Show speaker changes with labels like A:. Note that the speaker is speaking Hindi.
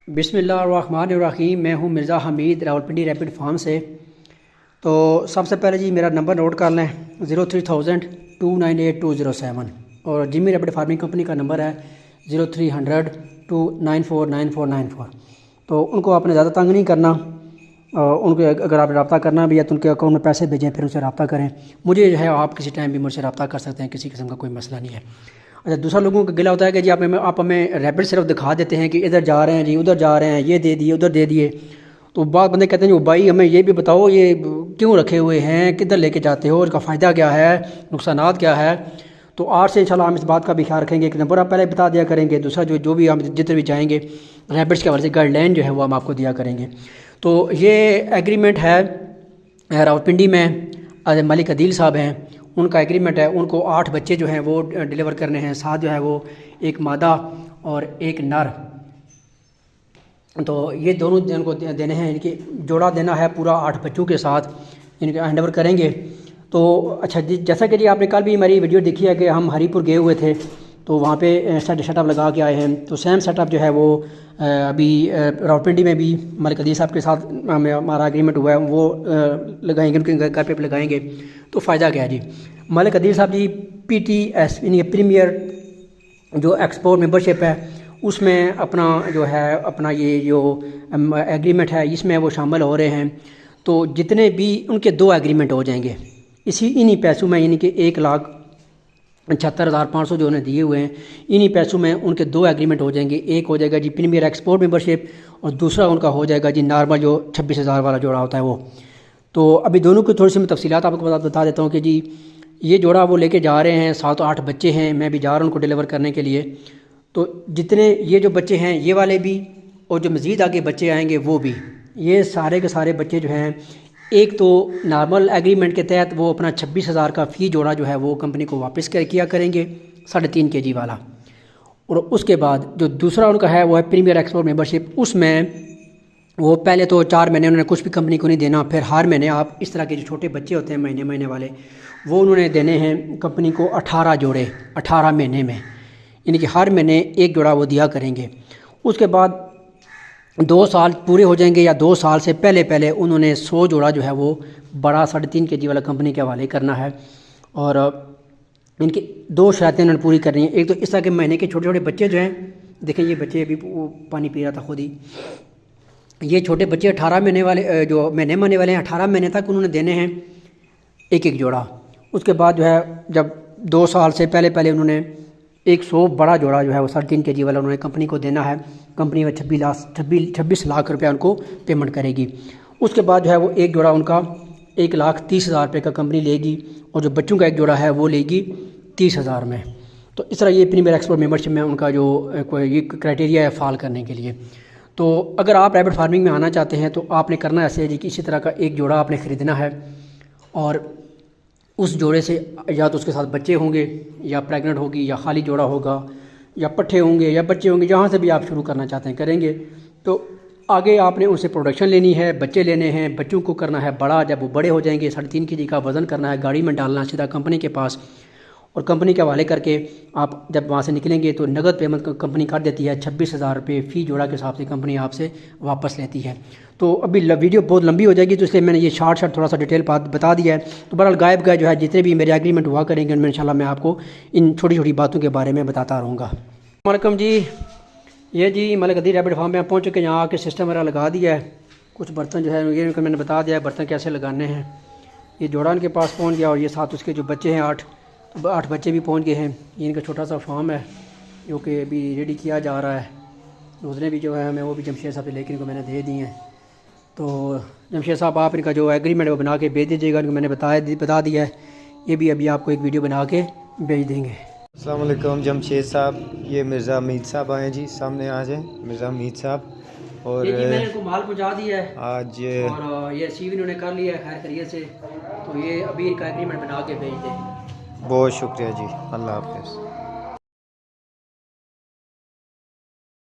A: बिस्मिल्लाहिर्रहमानिर्रहीम। मैं हूं मिर्ज़ा हमीद, रावलपिंडी रैपिड फार्म से। तो सबसे पहले जी मेरा नंबर नोट कर लें 03,298,207 और जिमी रैपिड फार्मिंग कंपनी का नंबर है 0300-294-9494। तो उनको आपने ज़्यादा तंग नहीं करना। उनको अगर आप रब्ता करना भी है तो उनके अकाउंट में पैसे भेजें, फिर उनसे रब्ता करें। मुझे जो है आप किसी टाइम भी मुझसे रब्ता कर सकते हैं, किसी किस्म का कोई मसला नहीं है। अच्छा, दूसरा लोगों का गिला होता है कि जी आप हमें रैपिड सिर्फ दिखा देते हैं कि इधर जा रहे हैं जी, उधर जा रहे हैं, ये दे दिए, उधर दे दिए। तो बाद बंदे कहते हैं जी भाई हमें ये भी बताओ ये क्यों रखे हुए हैं, किधर लेके जाते हो, इसका फ़ायदा क्या है, नुकसानात क्या है। तो आज से इंशाल्लाह हम इस बात का भी ख्याल रखेंगे। एक नंबर आप पहले बता दिया करेंगे, दूसरा जो भी हम जिधर भी जाएंगे रैपिड्स के हवाले से गाइडलाइन जो है वो हम आपको दिया करेंगे। तो ये एग्रीमेंट है रावलपिंडी में मलिक अदील साहब हैं, उनका एग्रीमेंट है। उनको 8 बच्चे जो हैं वो डिलीवर करने हैं, 7 जो है वो एक मादा और एक नर। तो ये दोनों इनको देने हैं, इनकी जोड़ा देना है पूरा 8 बच्चों के साथ इनके हैंडओवर करेंगे। तो अच्छा जी, जैसा कि जी आपने कल भी हमारी वीडियो देखी है कि हम हरीपुर गए हुए थे, तो वहाँ पे सेटअप लगा के आए हैं। तो सेम सेटअप जो है वो अभी रावलपिंडी में भी मलिक अदील साहब के साथ हमारा एग्रीमेंट हुआ है, वो लगाएंगे, उनके घर पे लगाएंगे। तो फ़ायदा क्या है जी, मलिक अदील साहब जी PTS यानी प्रीमियर जो एक्सपोर्ट मेंबरशिप है उसमें अपना जो है अपना ये जो एग्रीमेंट है इसमें वो शामिल हो रहे हैं। तो जितने भी उनके 2 एग्रीमेंट हो जाएंगे इन्हीं पैसों में, यानी कि 1,76,500 जो उन्हें दिए हुए हैं, इन्हीं पैसों में उनके 2 एग्रीमेंट हो जाएंगे। एक हो जाएगा जी प्रीमियर एक्सपोर्ट मेंबरशिप और दूसरा उनका हो जाएगा जी नॉर्मल जो 26,000 वाला जोड़ा होता है वो। तो अभी दोनों की थोड़ी सी मैं तफसीलात आपको बता देता हूँ कि जी ये जोड़ा वो लेके जा रहे हैं, 7 8 बच्चे हैं, मैं भी जा रहा हूँ उनको डिलीवर करने के लिए। तो जितने ये जो बच्चे हैं ये वाले भी और जो मज़ीद आगे बच्चे आएंगे वो भी, ये सारे के सारे बच्चे जो हैं, एक तो नॉर्मल एग्रीमेंट के तहत वो अपना 26,000 का फ़ी जोड़ा जो है वो कंपनी को वापस किया करेंगे 3.5 kg वाला। और उसके बाद जो दूसरा उनका है वो है प्रीमियर एक्सपोर्ट मेंबरशिप, उसमें वो पहले तो 4 महीने उन्होंने कुछ भी कंपनी को नहीं देना, फिर हर महीने आप इस तरह के जो छोटे बच्चे होते हैं महीने महीने वाले, वो उन्होंने देने हैं कंपनी को 18 जोड़े 18 महीने में, यानी कि हर महीने एक जोड़ा वो दिया करेंगे। उसके बाद 2 साल पूरे हो जाएंगे या 2 साल से पहले पहले उन्होंने 100 जोड़ा जो है वो बड़ा 3.5 kg वाला कंपनी के हवाले करना है। और इनकी 2 शर्तें उन्होंने पूरी करनी है। एक तो इस तरह के महीने के छोटे छोटे बच्चे जो हैं, देखें ये बच्चे अभी पानी पी रहा था खुद ही, ये छोटे बच्चे 18 महीने वाले जो महीने माने वाले हैं 18 महीने तक उन्होंने देने हैं एक जोड़ा। उसके बाद जो है जब 2 साल से पहले पहले उन्होंने 100 बड़ा जोड़ा जो है वो 3.5 kg वाला उन्होंने कंपनी को देना है। कंपनी में 26 लाख रुपया उनको पेमेंट करेगी। उसके बाद जो है वो एक जोड़ा उनका 1,30,000 रुपये का कंपनी लेगी और जो बच्चों का एक जोड़ा है वो लेगी 30,000 में। तो इस तरह ये प्रीमियर एक्सपोर्ट मेंबरशिप में उनका जो ये क्राइटेरिया है फॉल करने के लिए। तो अगर आप रैपिड फार्मिंग में आना चाहते हैं तो आपने करना ऐसे है जी कि इसी तरह का एक जोड़ा आपने ख़रीदना है और उस जोड़े से या तो उसके साथ बच्चे होंगे या प्रेग्नेंट होगी या खाली जोड़ा होगा या पट्ठे होंगे या बच्चे होंगे, जहाँ से भी आप शुरू करना चाहते हैं करेंगे। तो आगे आपने उनसे प्रोडक्शन लेनी है, बच्चे लेने हैं, बच्चों को करना है बड़ा, जब वो बड़े हो जाएंगे 3.5 kg का वज़न करना है, गाड़ी में डालना सीधा कंपनी के पास और कंपनी के हवाले करके आप जब वहाँ से निकलेंगे तो नगद पेमेंट कंपनी कर देती है। 26,000 रुपये फ़ी जोड़ा के हिसाब से कंपनी आपसे वापस लेती है। तो अभी वीडियो बहुत लंबी हो जाएगी तो इसलिए मैंने ये शॉर्ट थोड़ा सा डिटेल बता दिया है। तो बहरहाल गायब जो है जितने भी मेरे एग्रीमेंट हुआ करेंगे उनमें इंशाल्लाह मैं आपको इन छोटी छोटी बातों के बारे में बताता रहूँगा। वालेकुम जी, ये जी मलिक अदील रैपिड फार्म में पहुँच के यहाँ आके सिस्टम वगैरह लगा दिया है। कुछ बर्तन जो है ये मैंने बता दिया है बर्तन कैसे लगाने हैं। ये जोड़ा इनके पास पहुँच गया और ये साथ उसके जो बच्चे हैं 8 बच्चे भी पहुंच गए हैं। ये इनका छोटा सा फार्म है जो कि अभी रेडी किया जा रहा है। दूसरे भी जो है हमें वो भी जमशेद साहब से लेकर इनको मैंने दे दिए हैं। तो जमशेद साहब आप इनका जो एग्रीमेंट है वो बना के भेज दीजिएगा, इनको मैंने बता दिया है। ये भी अभी आपको एक वीडियो बना के भेज देंगे।
B: अस्सलाम वालेकुम जमशेद साहब, ये मिर्ज़ा हमीद साहब आए जी, सामने आ जाएँ मिर्ज़ा हमीद साहब। और
A: ये मैंने इनको माल पहुंचा दिया है
B: आज
A: और ये रिसीव इन्होंने कर लिया है खैर खैरियत से। तो ये अभी इनका एग्रीमेंट बना के भेज दें।
B: बहुत शुक्रिया जी, अल्लाह हाफ़िज़।